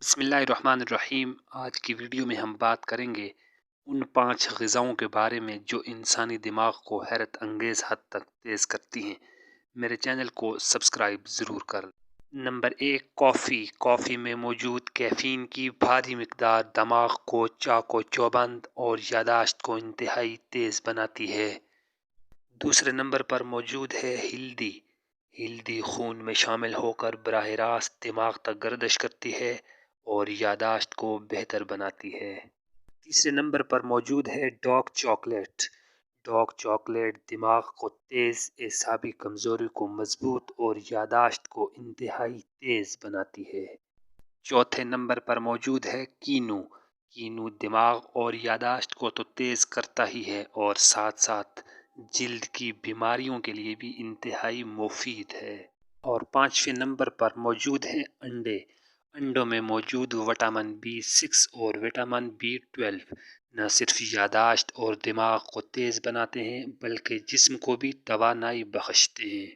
بسم اللہ الرحمن الرحیم۔ آج کی ویڈیو میں ہم بات کریں گے ان 5 غذاؤں کے بارے میں جو انسانی دماغ کو حیرت انگیز حد تک تیز کرتی ہیں۔ میرے چینل کو سبسکرائب ضرور کر لیں۔ نمبر 1، کافی۔ کافی میں موجود کیفین کی بھاری مقدار دماغ کو چاق و چوبند اور یادداشت کو انتہائی تیز بناتی ہے۔ دوسرے نمبر پر موجود ہے ہلدی۔ ہلدی خون میں شامل ہو کر براہ راست دماغ تک گردش کرتی ہے اور یادداشت کو بہتر بناتی ہے۔ تیسرے نمبر پر موجود ہے ڈارک چاکلیٹ۔ ڈارک چاکلیٹ دماغ کو تیز، اعصابی کمزوری کو مضبوط اور یادداشت کو انتہائی تیز بناتی ہے۔ چوتھے نمبر پر موجود ہے کینو۔ کینو دماغ اور یادداشت کو تو تیز کرتا ہی ہے اور ساتھ ساتھ جلد کی بیماریوں کے لیے بھی انتہائی مفید ہے۔ اور 5ویں نمبر پر موجود ہے انڈے۔ انڈوں میں موجود وٹامن B6 اور وٹامن B12 نہ صرف یادداشت اور دماغ کو تیز بناتے ہیں بلکہ جسم کو بھی توانائی بخشتے ہیں۔